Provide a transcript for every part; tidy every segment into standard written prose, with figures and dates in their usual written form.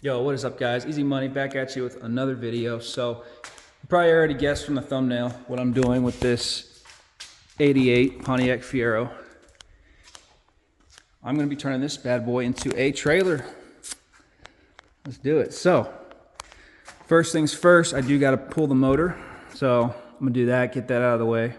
Yo, what is up, guys? Easy Money back at you with another video. So you probably already guessed from the thumbnail what I'm doing with this 88 Pontiac Fiero. I'm going to be turning this bad boy into a trailer. Let's do it. So first things first, I do got to pull the motor. So I'm going to do that, get that out of the way.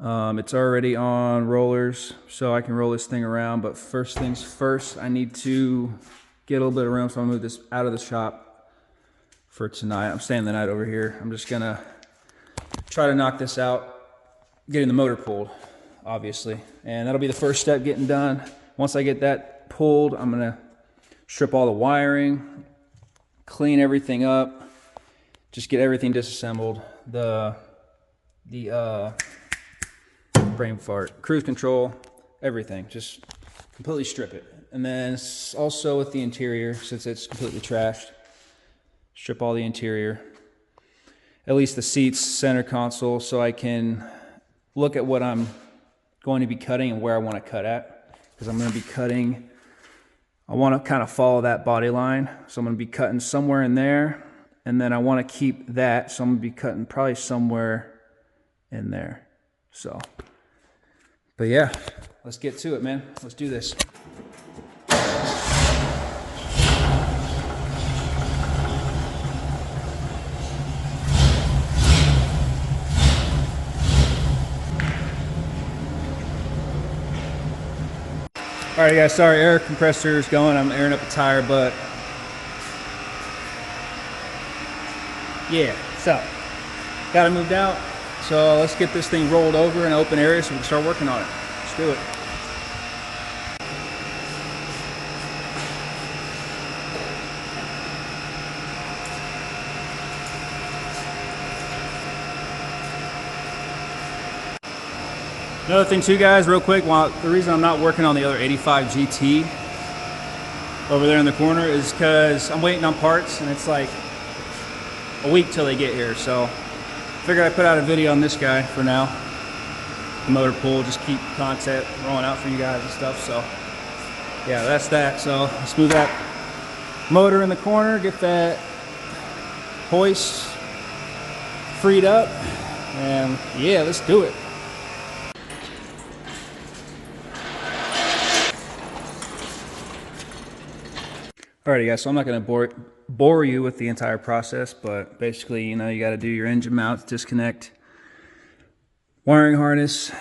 It's already on rollers, so I can roll this thing around. But first things first, I need to get a little bit of room, so I'm gonna move this out of the shop for tonight. I'm staying the night over here. I'm just gonna try to knock this out, getting the motor pulled, obviously. And that'll be the first step getting done. Once I get that pulled, I'm gonna strip all the wiring, clean everything up, just get everything disassembled. The brain fart, cruise control, everything, just completely strip it. And then also with the interior, since it's completely trashed, strip all the interior, at least the seats, center console, so I can look at what I'm going to be cutting and where I want to cut at. Because I'm going to be cutting, I want to kind of follow that body line. So I'm going to be cutting somewhere in there, and then I want to keep that, so I'm going to be cutting probably somewhere in there. So, but yeah, let's get to it, man. Let's do this. All right, guys, sorry, air compressor is going. I'm airing up the tire, but yeah, so got it moved out. So let's get this thing rolled over in an open area so we can start working on it. Let's do it. Another thing too, guys, real quick, the reason I'm not working on the other 85 GT over there in the corner is because I'm waiting on parts, and it's like a week till they get here. So I figured I'd put out a video on this guy for now. The motor pool, just keep content rolling out for you guys and stuff. So yeah, that's that. So let's move that motor in the corner, get that hoist freed up, and yeah, let's do it. Alrighty, guys, so I'm not going to bore you with the entire process, but basically, you know, you got to do your engine mounts, disconnect wiring harness,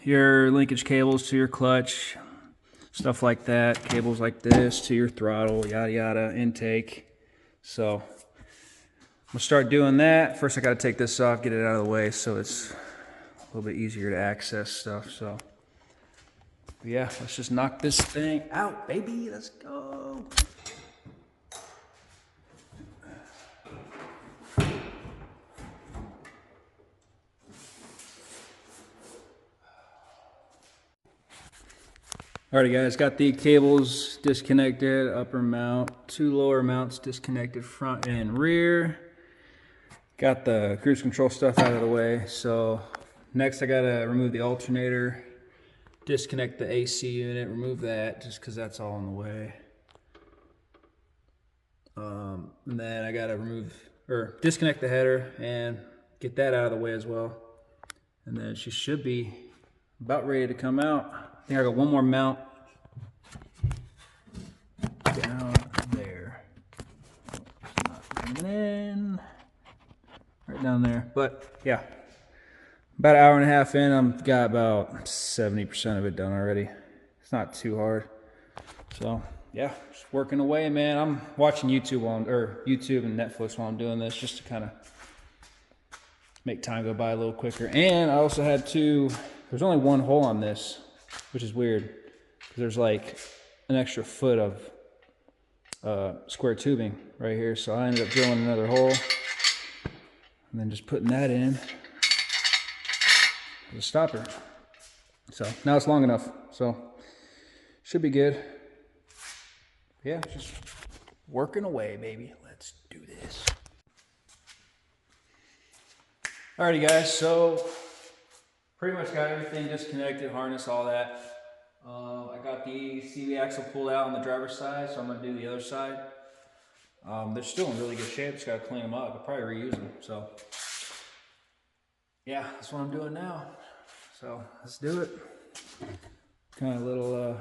your linkage cables to your clutch, stuff like that, cables like this to your throttle, yada yada, intake. So I'm gonna start doing that. First, I got to take this off, get it out of the way, so it's a little bit easier to access stuff. So yeah, let's just knock this thing out, baby. Let's go. Alrighty, guys, got the cables disconnected, upper mount, 2 lower mounts disconnected, front and rear. Got the cruise control stuff out of the way. So next I gotta remove the alternator, disconnect the AC unit, remove that just because that's all in the way. And then I gotta disconnect the header and get that out of the way as well. And then she should be about ready to come out. I think I got one more mount down there. Not coming in. Right down there. But yeah, about an hour and a half in, I've got about 70% of it done already. It's not too hard. So yeah, just working away, man. I'm watching YouTube and Netflix while I'm doing this, just to kind of make time go by a little quicker. And I also had there's only one hole on this, which is weird, because there's like an extra foot of square tubing right here. So I ended up drilling another hole and then just putting that in as a stopper. So now it's long enough, so should be good. Yeah, just working away, baby. Let's do this. Alrighty, guys, so pretty much got everything disconnected, harness, all that. I got the CV axle pulled out on the driver's side, so I'm going to do the other side. They're still in really good shape. Just gotta clean them up. I could probably reuse them. So yeah, that's what I'm doing now. So let's do it. Kind of little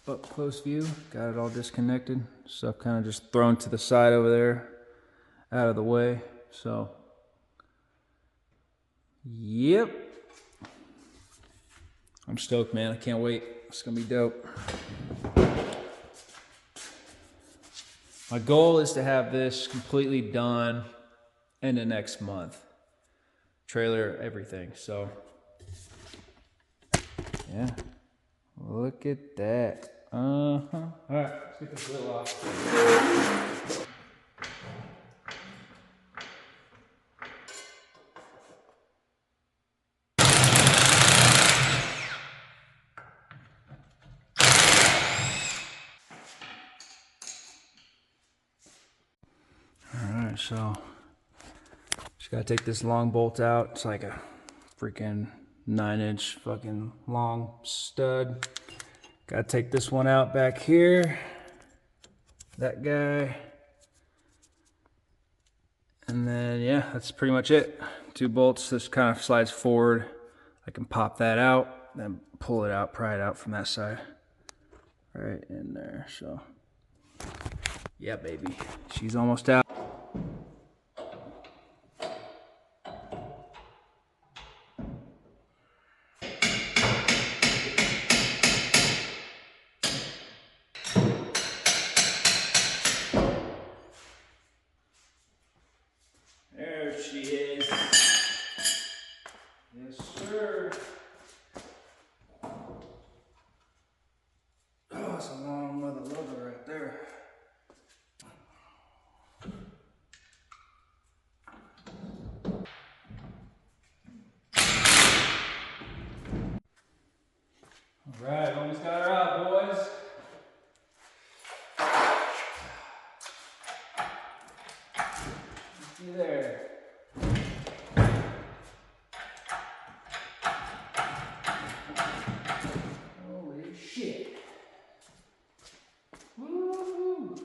up close view. Got it all disconnected. Stuff kind of just thrown to the side over there, out of the way. So yep. I'm stoked, man. I can't wait. It's gonna be dope. My goal is to have this completely done in the next month. Trailer, everything. So yeah, look at that. All right, let's get this lid off. Alright, so just gotta take this long bolt out. It's like a freaking 9-inch fucking long stud. Gotta take this one out back here. That guy. And then yeah, that's pretty much it. 2 bolts. This kind of slides forward. I can pop that out, then pull it out, pry it out from that side. Right in there, so. Yeah, baby. She's almost out. There she is. Yes, sir. Oh, it's a long mother lover right there. All right, almost got her out, boys. See there. Holy shit. Woo-hoo.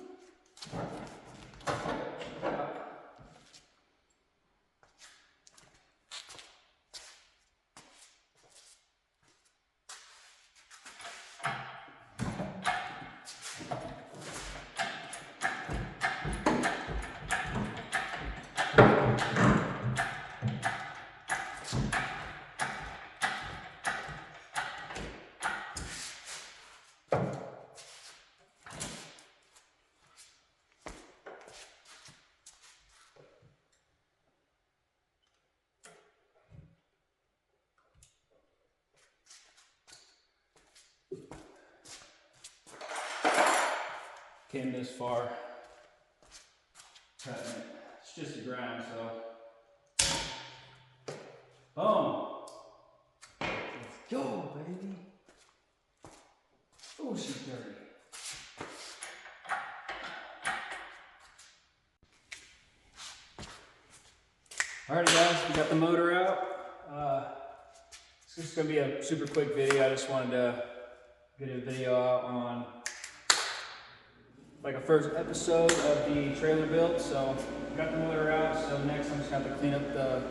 Came this far. Cutting it. It's just the ground, so. Boom. Let's go, baby. Oh, she's dirty. Alright guys, we got the motor out. This is going to be a super quick video. I just wanted to get a video out on like a first episode of the trailer build. So got the motor out, so next I'm just going to have to clean up the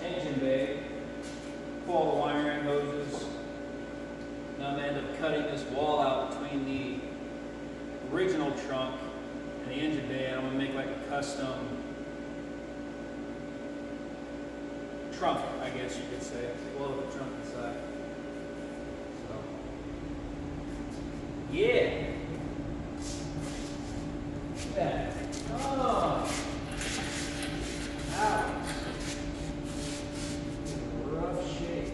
engine bay, pull all the wiring hoses. Now I'm going to end up cutting this wall out between the original trunk and the engine bay, and I'm going to make like a custom trunk, I guess you could say. Blow the trunk inside. So, yeah. Look at that. Oh. Ouch. Rough shape.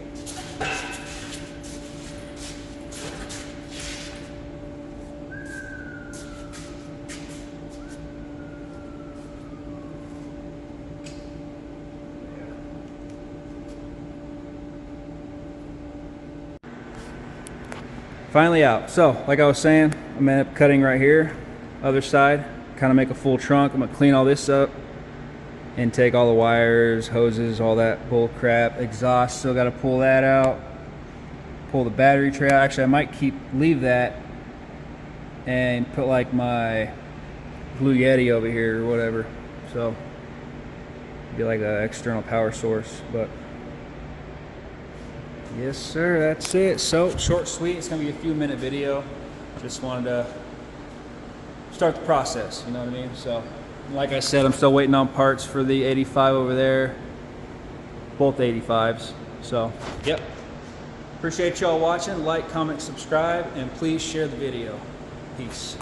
Finally out. So, like I was saying, I'm gonna end up cutting right here, other side, kind of make a full trunk. I'm gonna clean all this up and take all the wires, hoses, all that bull crap. Exhaust, still gotta pull that out. Pull the battery tray out. Actually, I might leave that and put like my Blue Yeti over here or whatever. So be like an external power source. But yes sir, that's it. So short, sweet. It's gonna be a few minute video. Just wanted to start the process, you know what I mean? So like I said, I'm still waiting on parts for the 85 over there, both 85s. So yep, appreciate y'all watching. Like, comment, subscribe, and please share the video. Peace.